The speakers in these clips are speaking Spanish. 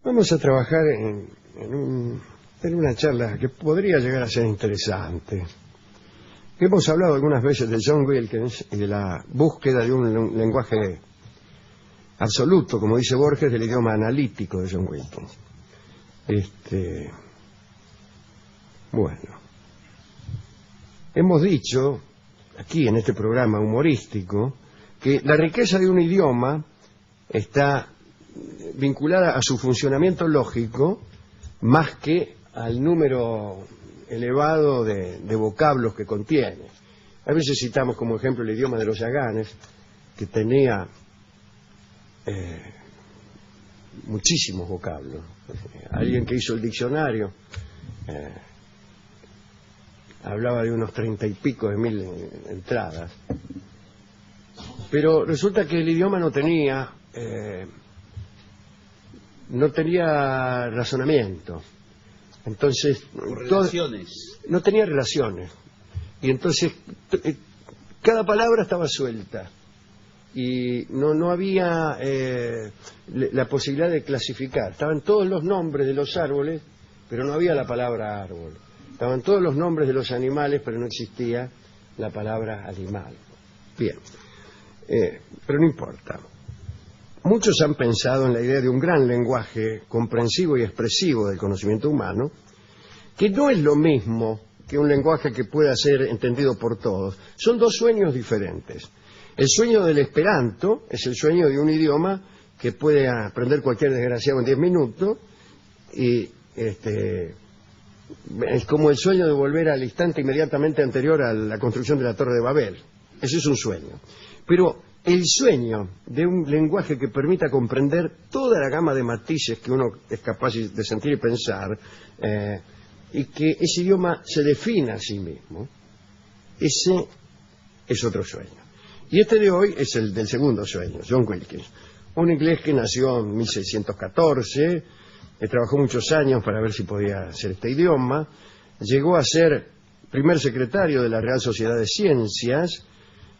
Vamos a trabajar en una charla que podría llegar a ser interesante. Hemos hablado algunas veces de John Wilkins y de la búsqueda de un lenguaje absoluto, como dice Borges, del idioma analítico de John Wilkins. Bueno, hemos dicho aquí en este programa humorístico que la riqueza de un idioma está vinculada a su funcionamiento lógico más que al número elevado de vocablos que contiene. A veces citamos como ejemplo el idioma de los yaganes, que tenía muchísimos vocablos. Alguien que hizo el diccionario hablaba de unos 30 y pico de mil entradas. Pero resulta que el idioma no tenía razonamiento. Entonces no tenía relaciones, y entonces cada palabra estaba suelta y no había la posibilidad de clasificar. Estaban todos los nombres de los árboles, pero no había la palabra árbol. Estaban todos los nombres de los animales, pero no existía la palabra animal. Bien, pero no importa. Muchos han pensado en la idea de un gran lenguaje comprensivo y expresivo del conocimiento humano, que no es lo mismo que un lenguaje que pueda ser entendido por todos. Son dos sueños diferentes. El sueño del esperanto es el sueño de un idioma que puede aprender cualquier desgraciado en 10 minutos, y es como el sueño de volver al instante inmediatamente anterior a la construcción de la Torre de Babel. Ese es un sueño. Pero el sueño de un lenguaje que permita comprender toda la gama de matices que uno es capaz de sentir y pensar, y que ese idioma se defina a sí mismo, ese es otro sueño. Y este de hoy es el del segundo sueño, John Wilkins, un inglés que nació en 1614, trabajó muchos años para ver si podía hacer este idioma, llegó a ser primer secretario de la Real Sociedad de Ciencias.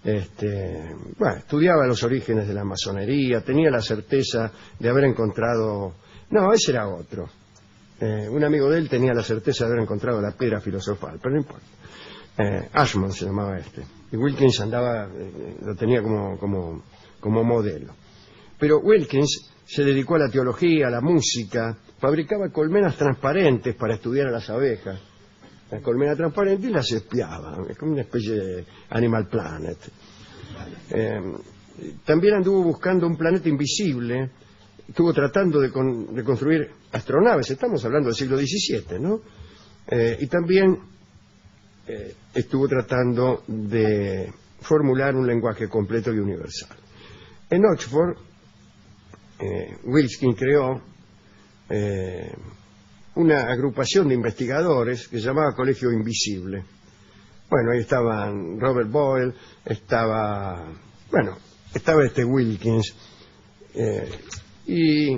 Estudiaba los orígenes de la masonería, tenía la certeza de haber encontrado... No, ese era otro. Un amigo de él tenía la certeza de haber encontrado la piedra filosofal, pero no importa. Ashman se llamaba este. Y Wilkins lo tenía como modelo. Pero Wilkins se dedicó a la teología, a la música, fabricaba colmenas transparentes para estudiar a las abejas. La colmena transparente, y las espiaba. Es como una especie de Animal Planet. También anduvo buscando un planeta invisible. Estuvo tratando de construir astronaves. Estamos hablando del siglo XVII, ¿no? Y también estuvo tratando de formular un lenguaje completo y universal. En Oxford, Wilkins creó una agrupación de investigadores que se llamaba Colegio Invisible. Bueno, ahí estaban Robert Boyle, estaba este Wilkins, y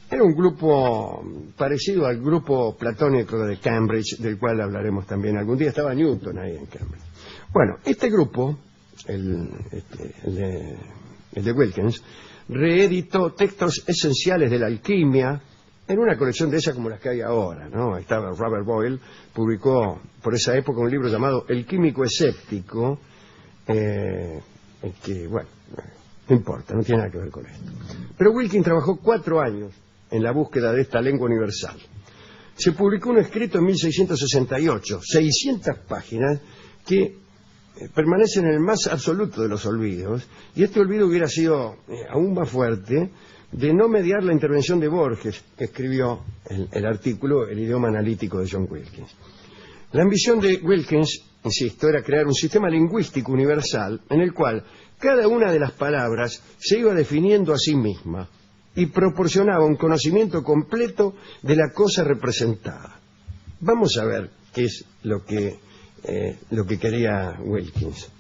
era un grupo parecido al grupo platónico de Cambridge, del cual hablaremos también algún día. Estaba Newton ahí en Cambridge. Bueno, este grupo, el de Wilkins, reeditó textos esenciales de la alquimia en una colección de esas como las que hay ahora, ¿no? Ahí estaba Robert Boyle, publicó por esa época un libro llamado El químico escéptico, que, bueno, no importa, no tiene nada que ver con esto. Pero Wilkins trabajó 4 años en la búsqueda de esta lengua universal. Se publicó un escrito en 1668, 600 páginas, que permanecen en el más absoluto de los olvidos, y este olvido hubiera sido aún más fuerte de no mediar la intervención de Borges, que escribió el artículo El idioma analítico de John Wilkins. La ambición de Wilkins, insisto, era crear un sistema lingüístico universal en el cual cada una de las palabras se iba definiendo a sí misma y proporcionaba un conocimiento completo de la cosa representada. Vamos a ver qué es lo que quería Wilkins.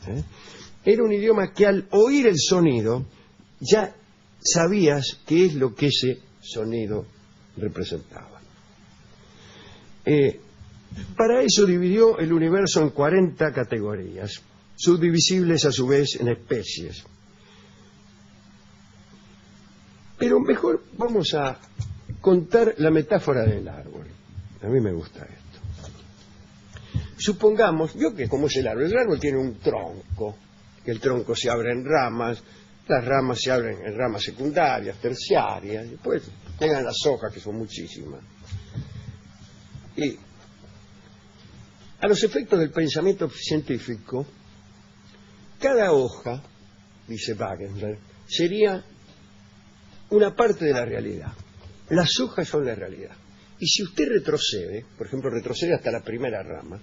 Era un idioma que al oír el sonido ya sabías qué es lo que ese sonido representaba. Para eso dividió el universo en 40 categorías, subdivisibles a su vez en especies. Pero mejor vamos a contar la metáfora del árbol. A mí me gusta esto. Supongamos, yo que como es el árbol tiene un tronco, que el tronco se abre en ramas, las ramas se abren en ramas secundarias, terciarias, después tengan las hojas, que son muchísimas. Y a los efectos del pensamiento científico, cada hoja, dice Wagner, sería una parte de la realidad. Las hojas son la realidad. Y si usted retrocede, por ejemplo, retrocede hasta la primera rama,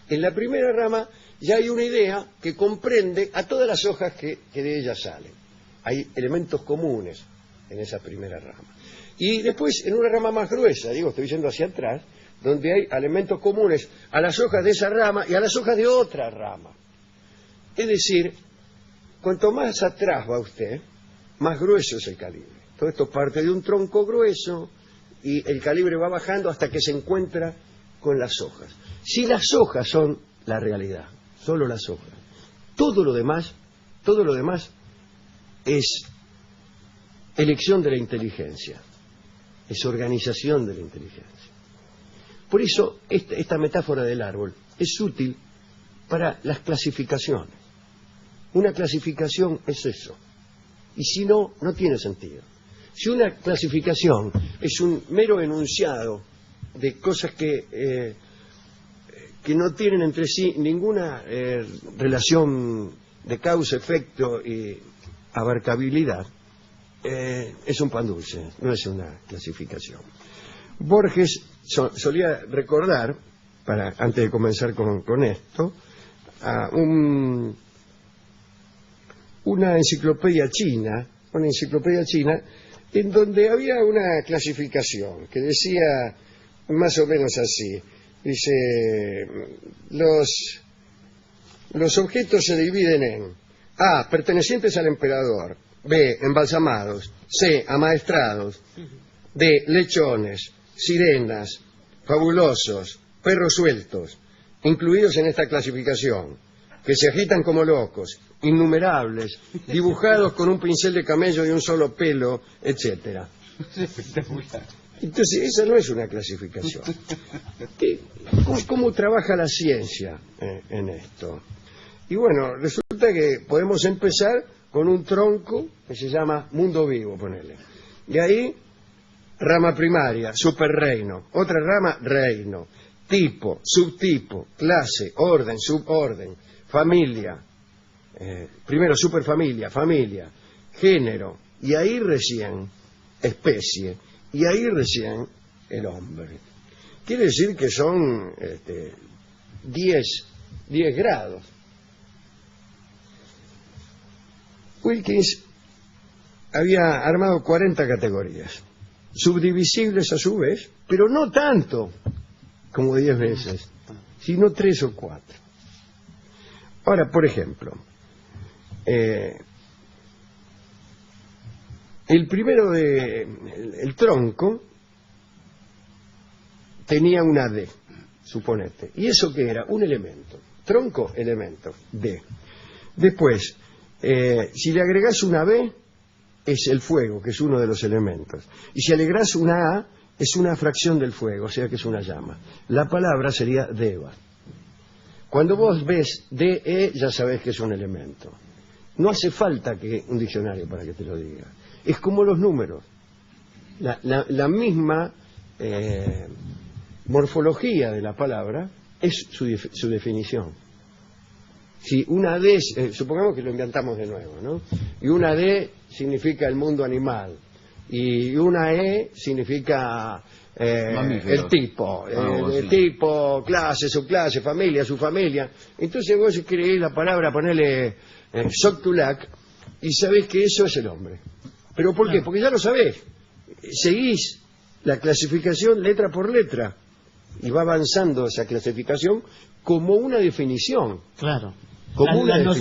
en la primera rama ya hay una idea que comprende a todas las hojas que de ella salen. Hay elementos comunes en esa primera rama. Y después, en una rama más gruesa, estoy yendo hacia atrás, donde hay elementos comunes a las hojas de esa rama y a las hojas de otra rama. Es decir, cuanto más atrás va usted, más grueso es el calibre. Todo esto parte de un tronco grueso y el calibre va bajando hasta que se encuentra con las hojas. Si las hojas son la realidad, solo las hojas, todo lo demás es elección de la inteligencia, es organización de la inteligencia. Por eso esta metáfora del árbol es útil para las clasificaciones. Una clasificación es eso, y si no, no tiene sentido. Si una clasificación es un mero enunciado de cosas que no tienen entre sí ninguna relación de causa, efecto y abarcabilidad, es un pan dulce, no es una clasificación. Borges solía recordar, antes de comenzar con esto, a una enciclopedia china en donde había una clasificación que decía más o menos así. Dice, los objetos se dividen en A, pertenecientes al emperador; B, embalsamados; C, amaestrados; D, lechones, sirenas, fabulosos, perros sueltos, incluidos en esta clasificación, que se agitan como locos, innumerables, dibujados con un pincel de camello de un solo pelo, etcétera. Entonces, esa no es una clasificación. ¿Cómo trabaja la ciencia en esto? Y bueno, resulta que podemos empezar con un tronco que se llama mundo vivo, ponele. Y ahí, rama primaria, superreino; otra rama, reino; tipo, subtipo, clase, orden, suborden; familia, primero superfamilia, familia; género, y ahí recién especie, y ahí recién el hombre. Quiere decir que son 10 grados. Wilkins había armado 40 categorías, subdivisibles a su vez, pero no tanto como 10 veces, sino 3 o 4. Ahora, por ejemplo, el primero el tronco tenía una D, suponete. ¿Y eso qué era? Un elemento. Tronco, elemento, D. Después, si le agregás una B, es el fuego, que es uno de los elementos. Y si agregás una A, es una fracción del fuego, o sea que es una llama. La palabra sería Deva. Cuando vos ves DE, ya sabés que es un elemento. No hace falta un diccionario para que te lo diga. Es como los números. La misma morfología de la palabra es su definición. Si una D, supongamos que lo inventamos de nuevo, ¿no? Y una D significa el mundo animal, y una E significa el tipo, tipo, clase, subclase, familia, su familia. Entonces vos escribís la palabra, ponele Soctulac, y sabés que eso es el hombre. ¿Pero por qué? Porque ya lo sabés. Seguís la clasificación letra por letra, y va avanzando esa clasificación como una definición. Claro.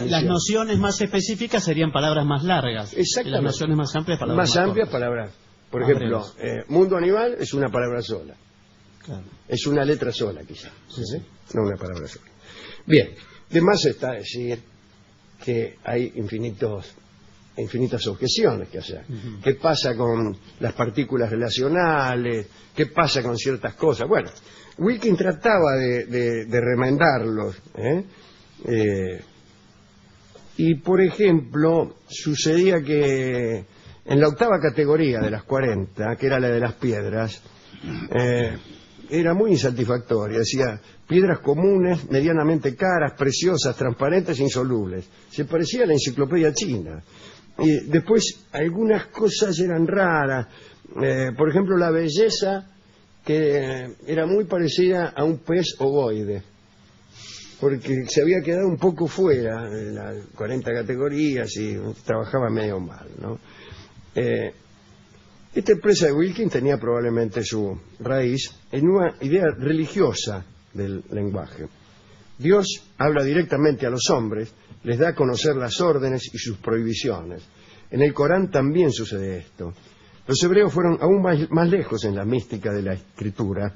Las nociones más específicas serían palabras más largas. Exactamente. Y las nociones más amplias, palabras más amplias, palabras. Por ejemplo, mundo animal es una palabra sola. Claro. Es una letra sola, quizá. ¿Sí? No una palabra sola. Bien, de más está decir que hay infinitos infinitas objeciones que hacer. ¿Qué pasa con las partículas relacionales? ¿Qué pasa con ciertas cosas? Bueno, Wilkins trataba de remendarlos, y por ejemplo sucedía que en la octava categoría de las 40, que era la de las piedras, era muy insatisfactoria. Decía: piedras comunes, medianamente caras, preciosas, transparentes, insolubles. Se parecía a la enciclopedia china. Y después algunas cosas eran raras. Por ejemplo, la belleza, que era muy parecida a un pez ovoide, porque se había quedado un poco fuera de las 40 categorías y trabajaba medio mal, ¿no? Esta empresa de Wilkins tenía probablemente su raíz en una idea religiosa del lenguaje. Dios habla directamente a los hombres, les da a conocer las órdenes y sus prohibiciones. En el Corán también sucede esto. Los hebreos fueron aún más lejos en la mística de la escritura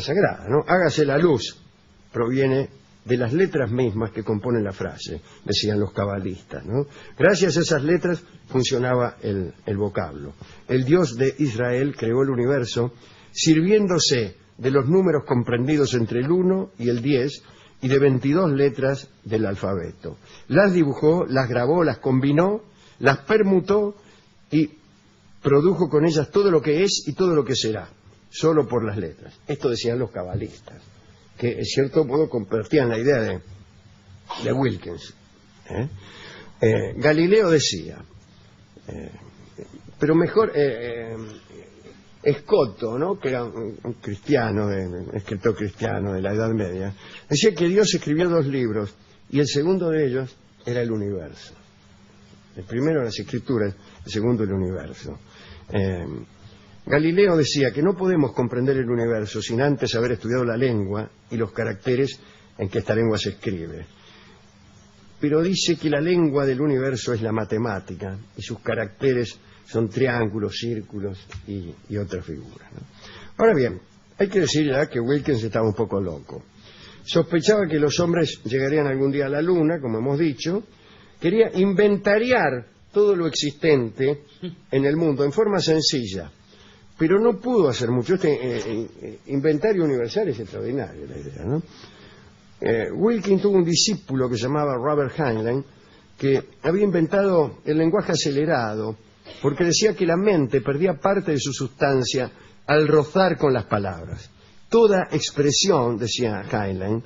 sagrada, ¿no? Hágase la luz, proviene de las letras mismas que componen la frase, decían los cabalistas, ¿no? Gracias a esas letras funcionaba el vocablo. El Dios de Israel creó el universo sirviéndose de los números comprendidos entre el 1 y el 10 y de 22 letras del alfabeto. Las dibujó, las grabó, las combinó, las permutó y produjo con ellas todo lo que es y todo lo que será, solo por las letras. Esto decían los cabalistas, que en cierto modo compartían la idea de Wilkins. Galileo decía, pero mejor Escoto, ¿no?, que era un cristiano, escritor cristiano de la Edad Media, decía que Dios escribió 2 libros y el segundo de ellos era el universo. El primero las escrituras, el segundo el universo. Galileo decía que no podemos comprender el universo sin antes haber estudiado la lengua y los caracteres en que esta lengua se escribe. Pero dice que la lengua del universo es la matemática y sus caracteres son triángulos, círculos y otras figuras, ¿no? Ahora bien, hay que decir ya que Wilkins estaba un poco loco. Sospechaba que los hombres llegarían algún día a la luna, como hemos dicho. Quería inventariar todo lo existente en el mundo en forma sencilla, pero no pudo hacer mucho. Este inventario universal es extraordinario, la idea, ¿no? Wilkins tuvo un discípulo que se llamaba Robert Heinlein, que había inventado el lenguaje acelerado, porque decía que la mente perdía parte de su sustancia al rozar con las palabras. Toda expresión, decía Heinlein,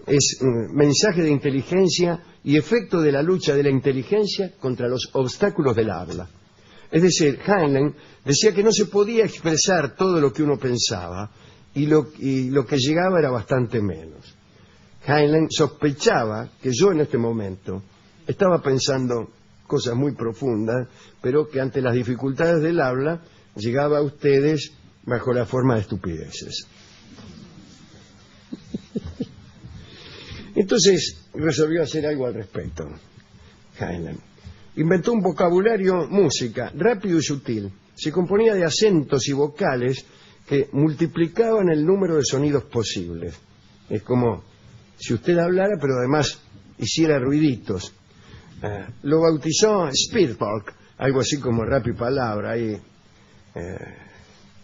es mensaje de inteligencia y efecto de la lucha de la inteligencia contra los obstáculos del habla. Es decir, Heinlein decía que no se podía expresar todo lo que uno pensaba y lo que llegaba era bastante menos. Heinlein sospechaba que yo en este momento estaba pensando cosas muy profundas, pero que ante las dificultades del habla llegaba a ustedes bajo la forma de estupideces. Entonces resolvió hacer algo al respecto. Heinlein inventó un vocabulario música rápido y sutil. Se componía de acentos y vocales que multiplicaban el número de sonidos posibles. Es como si usted hablara, pero además hiciera ruiditos. Lo bautizó Speedtalk, algo así como rap y palabra, y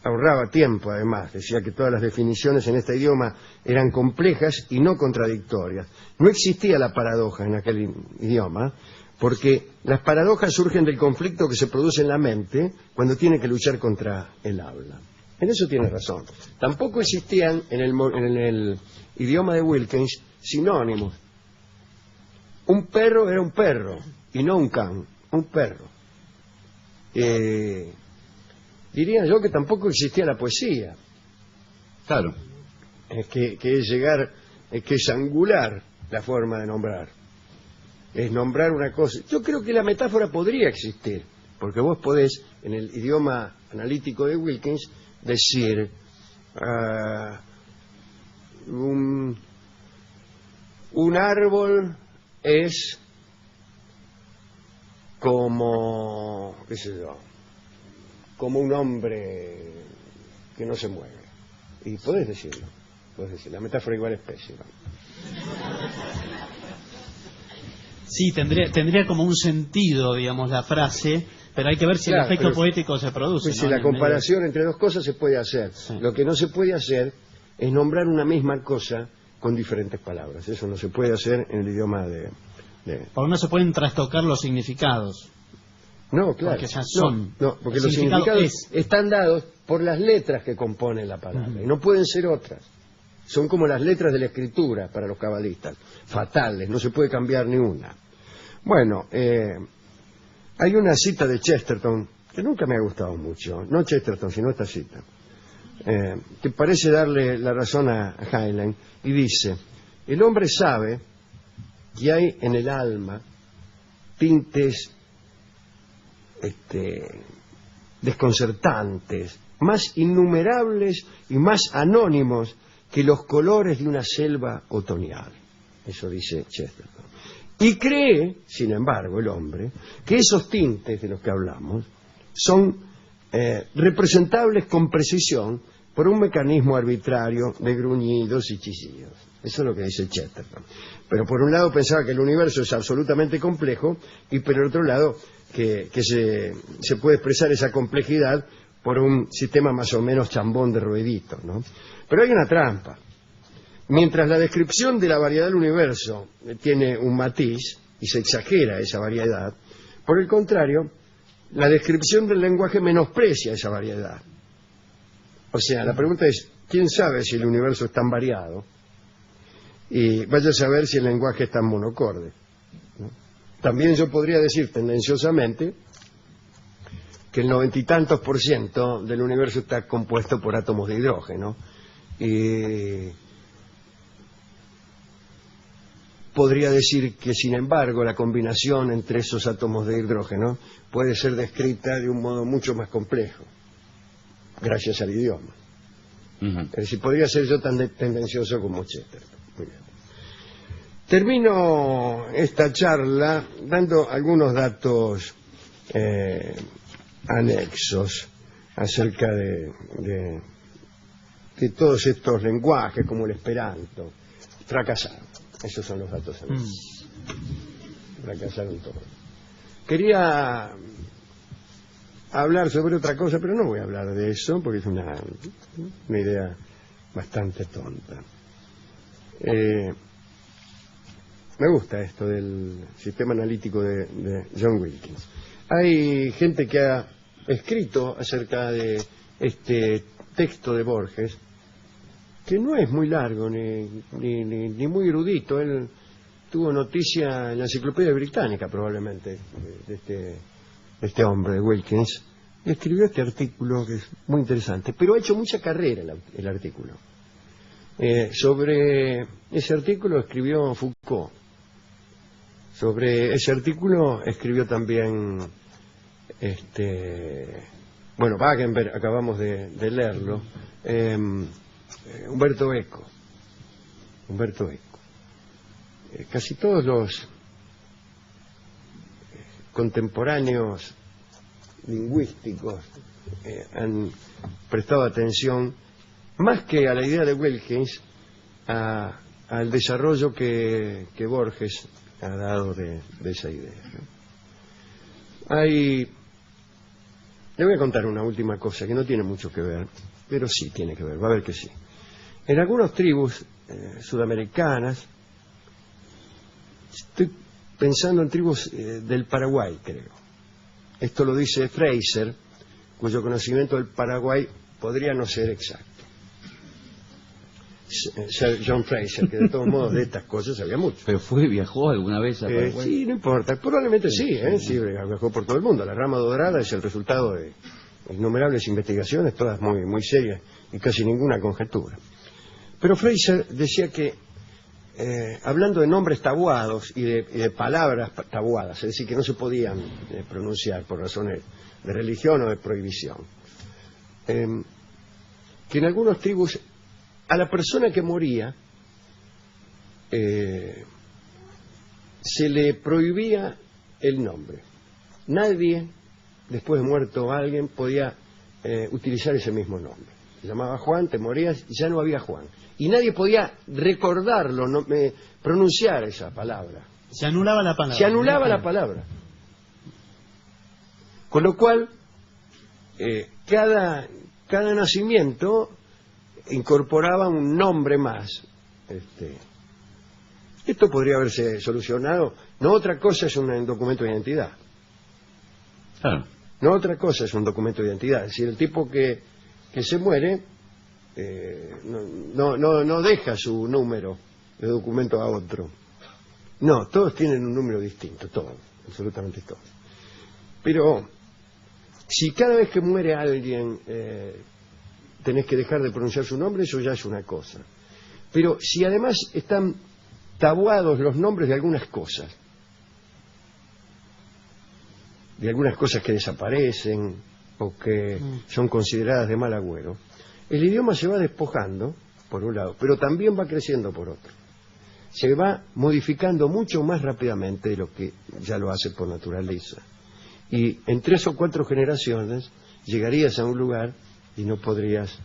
ahorraba tiempo además. Decía que todas las definiciones en este idioma eran complejas y no contradictorias. No existía la paradoja en aquel idioma, porque las paradojas surgen del conflicto que se produce en la mente cuando tiene que luchar contra el habla. En eso tiene razón. Tampoco existían en el idioma de Wilkins sinónimos. Un perro era un perro y no un can, un perro. Diría yo que tampoco existía la poesía. Claro. Que es llegar, que es angular la forma de nombrar. Es nombrar una cosa. Yo creo que la metáfora podría existir, porque vos podés, en el idioma analítico de Wilkins, decir un árbol es como, qué sé yo, como un hombre que no se mueve. Y podés decirlo, la metáfora igual es pésima. Sí, tendría como un sentido, digamos, la frase, pero hay que ver si Claro, el efecto poético se produce. Pues ¿no? si En la el comparación entre dos cosas se puede hacer. Sí. Lo que no se puede hacer es nombrar una misma cosa con diferentes palabras. Eso no se puede hacer en el idioma de... Porque no se pueden trastocar los significados. No, claro. Porque ya son. No, porque El los significado significados están dados por las letras que componen la palabra. Y no pueden ser otras. Son como las letras de la escritura para los cabalistas. Fatales, no se puede cambiar ni una. Bueno, hay una cita de Chesterton que nunca me ha gustado mucho. No Chesterton, sino esta cita. Que parece darle la razón a Heinlein. Y dice, el hombre sabe que hay en el alma tintes desconcertantes, más innumerables y más anónimos que los colores de una selva otoñal. Eso dice Chesterton. Y cree, sin embargo, el hombre, que esos tintes de los que hablamos son representables con precisión por un mecanismo arbitrario de gruñidos y chillidos. Eso es lo que dice Chesterton. Pero por un lado pensaba que el universo es absolutamente complejo y por el otro lado que se puede expresar esa complejidad por un sistema más o menos chambón de rueditos, ¿no? Pero hay una trampa. Mientras la descripción de la variedad del universo tiene un matiz y se exagera esa variedad, por el contrario, la descripción del lenguaje menosprecia esa variedad. O sea, la pregunta es, ¿quién sabe si el universo es tan variado? Y vaya a saber si el lenguaje es tan monocorde, ¿no? También yo podría decir tendenciosamente que el 90 y tantos % del universo está compuesto por átomos de hidrógeno. Y podría decir que, sin embargo, la combinación entre esos átomos de hidrógeno puede ser descrita de un modo mucho más complejo, gracias al idioma. Es decir, podría ser yo tan tendencioso como Chesterton. Muy bien. Termino esta charla dando algunos datos anexos acerca de todos estos lenguajes, como el esperanto. Fracasaron. Esos son los datos anexos. Fracasaron todos. Quería hablar sobre otra cosa, pero no voy a hablar de eso, porque es una idea bastante tonta. Me gusta esto del sistema analítico de John Wilkins. Hay gente que ha escrito acerca de este texto de Borges, que no es muy largo ni muy erudito. Él tuvo noticia en la Enciclopedia Británica, probablemente, de este hombre, Wilkins, y escribió este artículo que es muy interesante, pero ha hecho mucha carrera el artículo. Sobre ese artículo escribió Foucault. Sobre ese artículo escribió también Wagenberg, acabamos de leerlo, Umberto Eco. Casi todos los contemporáneos lingüísticos han prestado atención, más que a la idea de Wilkins, al desarrollo que Borges ha dado de esa idea, ¿no? Le voy a contar una última cosa que no tiene mucho que ver, pero sí tiene que ver, va a ver que sí. En algunas tribus sudamericanas, estoy pensando en tribus del Paraguay, creo. Esto lo dice Fraser, cuyo conocimiento del Paraguay podría no ser exacto. John Fraser, que de todos modos de estas cosas sabía mucho. ¿Pero viajó alguna vez a Paraguay? Sí, no importa. Probablemente sí, sí, viajó por todo el mundo. La rama dorada es el resultado de innumerables investigaciones, todas muy, muy serias y casi ninguna conjetura. Pero Fraser decía que, hablando de nombres tabuados y de palabras tabuadas, es decir, que no se podían pronunciar por razones de religión o de prohibición, que en algunas tribus a la persona que moría se le prohibía el nombre. Nadie, después de muerto alguien, podía utilizar ese mismo nombre. Se llamaba Juan, te morías y ya no había Juan. Y nadie podía recordarlo, pronunciar esa palabra, Se anulaba la palabra. Se anulaba la palabra. Con lo cual, cada nacimiento incorporaba un nombre más. Esto podría haberse solucionado. No otra cosa es un documento de identidad. Claro. No otra cosa es un documento de identidad. Es decir, el tipo que se muere no deja su número de documento a otro. No, todos tienen un número distinto, todos, absolutamente todos. Pero si cada vez que muere alguien tenés que dejar de pronunciar su nombre, eso ya es una cosa. Pero si además están tabuados los nombres de algunas cosas que desaparecen o que son consideradas de mal agüero, el idioma se va despojando, por un lado, pero también va creciendo por otro. Se va modificando mucho más rápidamente de lo que ya lo hace por naturaleza. Y en 3 o 4 generaciones llegarías a un lugar y no podrías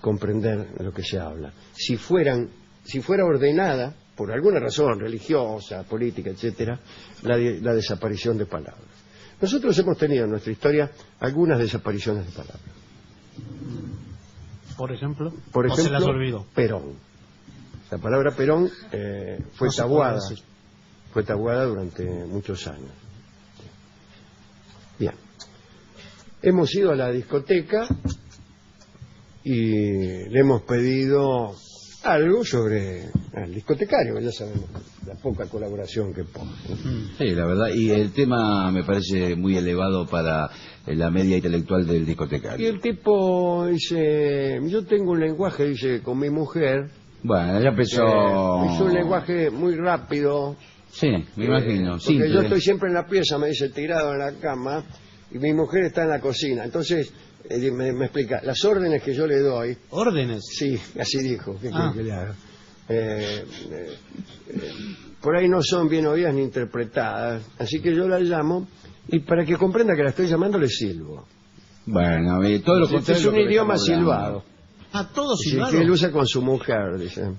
comprender lo que se habla. Si fuera ordenada, por alguna razón religiosa, política, etcétera, la desaparición de palabras. Nosotros hemos tenido en nuestra historia algunas desapariciones de palabras. Por ejemplo, ¿O se las olvidó? Perón. La palabra Perón fue tabuada. Fue tabuada durante muchos años. Bien. Hemos ido a la discoteca y le hemos pedido algo sobre el discotecario, que ya sabemos la poca colaboración que pone. Sí, la verdad, y el tema me parece muy elevado para la media intelectual del discotecario. Y el tipo dice, yo tengo un lenguaje, dice, con mi mujer. Bueno, ya empezó... es un lenguaje muy rápido. Sí, me imagino. Porque simple. yo estoy siempre en la pieza, me dice, tirado en la cama, y mi mujer está en la cocina. Entonces, me explica, las órdenes que yo le doy... ¿Órdenes? Sí, así dijo. ¿Qué quiere que le haga? Por ahí no son bien oídas ni interpretadas. Así que yo la llamo, y para que comprenda que la estoy llamando, le silbo. Bueno, todo lo contrario. Es un idioma silbado. Todo silbado. Sí, que él usa con su mujer, dice.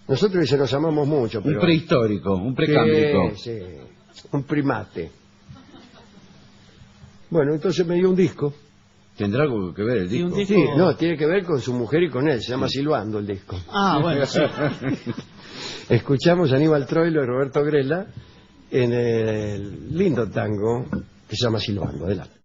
Nosotros, dice, nos amamos mucho, pero... Un prehistórico, un precámbrico. Sí, un primate. Bueno, entonces me dio un disco. ¿Tendrá algo que ver el disco? un disco... Sí, no, tiene que ver con su mujer y con él. Se llama Silbando el disco. Ah, bueno, sí. Escuchamos a Aníbal Troilo y Roberto Grela en el lindo tango que se llama Silbando. Adelante.